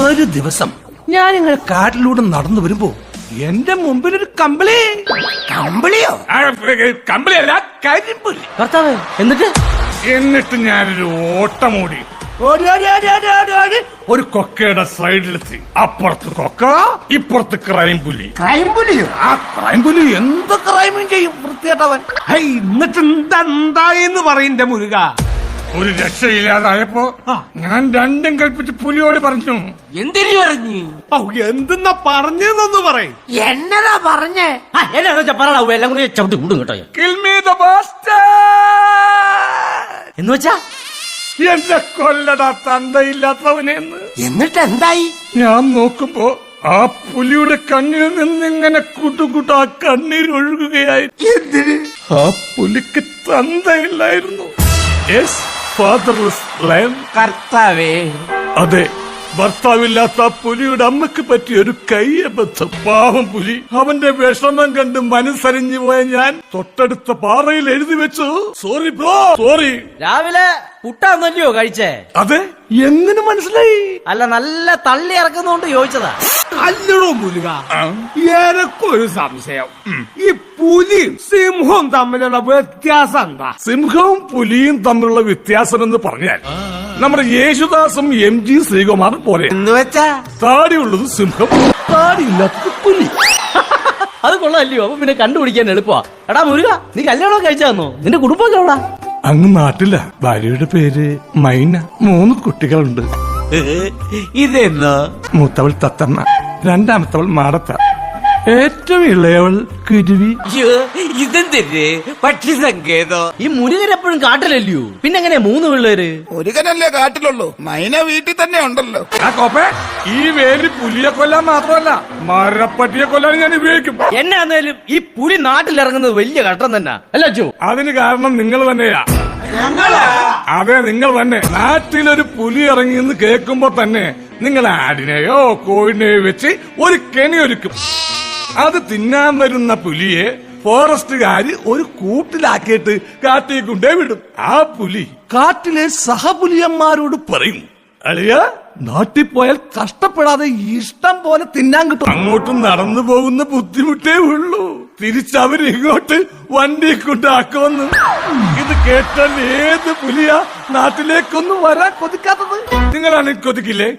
ഒരു ദിവസം ഞാനിങ്ങനെ കാട്ടിലൂടെ നടന്നു വരുമ്പോ എന്റെ മുമ്പിൽ ഒരു കമ്പിളിയോ കമ്പിളിയല്ല കരിമ്പുലി. ഭർത്താവ് എന്നിട്ട് ഞാനൊരു ഓട്ടമോടി ഒരു കൊക്കയുടെ സൈഡിലെത്തി. അപ്പുറത്ത് കൊക്ക, ഇപ്പുറത്ത് ക്രൈംപുലി. ആ ക്രൈംപുലി എന്ത് ക്രൈമും ചെയ്യും വൃത്തിയേട്ടവൻ. എന്നിട്ട് എന്തായെന്ന് പറയണ്ട മുരുക. ഒരു രക്ഷയില്ലാതായപ്പോ ഞാൻ രണ്ടും കൽപ്പിച്ച് പുലിയോട് പറഞ്ഞു. എന്തിനു പറഞ്ഞു? എന്തെന്നാ പറഞ്ഞെന്നൊന്ന് പറയും. എന്നതാ പറഞ്ഞേ? എന്നാ പറയണ എല്ലാം കൂടി ചവിട്ടി കൂടും കേട്ടോ. Kill me the bastard! എന്ന് വെച്ചാ എന്റെ കൊല്ലടാ തന്തയില്ലാത്തവനെന്ന്. എന്നിട്ട് എന്തായി? ഞാൻ നോക്കുമ്പോ ആ പുലിയുടെ കണ്ണിൽ നിന്നിങ്ങനെ കൂട്ടുകൂട്ടാ കണ്ണീരൊഴുകുകയായി. ആ പുലിക്ക് തന്തയില്ലായിരുന്നു. കർത്താവേ, അതെ, ഭർത്താവില്ലാത്ത പുലിയുടെ അമ്മക്ക് പറ്റിയ ഒരു കയ്യബദ്ധം. പാവം പുലി അവന്റെ വിഷമം കണ്ട് മനസ്സരിഞ്ഞു പോയ ഞാൻ തൊട്ടടുത്ത പാറയിൽ എഴുതി വെച്ചു, സോറി ബ്രോ, സോറി. രാവിലെ പുട്ടാന്നല്ലയോ കഴിച്ചേ? അതെ, എങ്ങനെ മനസ്സിലായി? അല്ല, നല്ല തള്ളി ഇറക്കുന്നോണ്ട് ചോദിച്ചതാ. അല്ലടോ മുരുക, എനക്കൊരു സംശയം. ഈ പുലിയും സിംഹവും തമ്മിലുള്ള വ്യത്യാസം എന്താ? സിംഹവും പുലിയും തമ്മിലുള്ള വ്യത്യാസം എന്ന് പറഞ്ഞാൽ നമ്മുടെ യേശുദാസും MG ശ്രീകുമാറും പോലെ. എന്ന് വെച്ചാ താടിയുള്ളത് സിംഹം, താടിയില്ലാത്തത് പുലി. അത് കൊള്ളാമല്ലയോ? അപ്പൊ പിന്നെ കണ്ടുപിടിക്കാൻ എളുപ്പമാ. എടാ മുരുക, നീ കല്യാണം കഴിച്ചാന്നോ? നിന്റെ കുടുംബമൊക്കെ എവിടാ? അങ്ങ് നാട്ടില. ഭാര്യയുടെ പേര് മൈന. 3 കുട്ടികളുണ്ട്. ഇതെന്നോ? മൂത്തവൾ തത്തമ്മ, രണ്ടാമത്തവൾ മാടത്ത, ഏറ്റവും ഇളയവൾ കുരുവി. ഇതെന്തിന് പക്ഷി സങ്കേതോ? ഈ മുരുകൻ എപ്പോഴും കാട്ടിലല്ലയോ? പിന്നെ എങ്ങനെ 3 പിള്ളേര്? മുരുകനല്ലേ കാട്ടിലുള്ളൂ, മൈന വീട്ടിൽ തന്നെ ഉണ്ടല്ലോ. ഈ വേലി പുലിയെ കൊല്ലാൻ മാത്രമല്ല മരപ്പട്ടിയെ കൊല്ലാൻ ഞാൻ ഉപയോഗിക്കും. എന്നാന്നേലും ഈ പുലി നാട്ടിലിറങ്ങുന്നത് വലിയ ഘട്ടം തന്നെ അല്ല അച്ചോ? അതിന് കാരണം നിങ്ങൾ തന്നെയാ. അതെ, നിങ്ങൾ തന്നെ. നാട്ടിലൊരു പുലി ഇറങ്ങിയെന്ന് കേൾക്കുമ്പോ തന്നെ നിങ്ങൾ ആടിനെയോ കോഴിനെയോ വെച്ച് ഒരു കെണി ഒരുക്കും. അത് തിന്നാൻ വരുന്ന പുലിയെ ഫോറസ്റ്റുകാര് ഒരു കൂട്ടിലാക്കിയിട്ട് കാട്ടിൽ കൊണ്ടേ വിടും. ആ പുലി കാട്ടിലെ സഹപുലിയന്മാരോട് പറയും, അളിയ, നാട്ടിൽ പോയാൽ കഷ്ടപ്പെടാതെ ഇഷ്ടം പോലെ തിന്നാൻ കിട്ടും. അങ്ങോട്ട് നടന്നു പോകുന്ന ബുദ്ധിമുട്ടേ ഉള്ളൂ, തിരിച്ചവര് ഇങ്ങോട്ട് വണ്ടി കൊണ്ടാക്കുമെന്ന്. ഇത് കേട്ടാൽ ഏത് പുലിയാ നാട്ടിലേക്കൊന്നും വരാൻ കൊതിക്കാത്തത്? നിങ്ങളാണ് കൊതിക്കില്ലേ?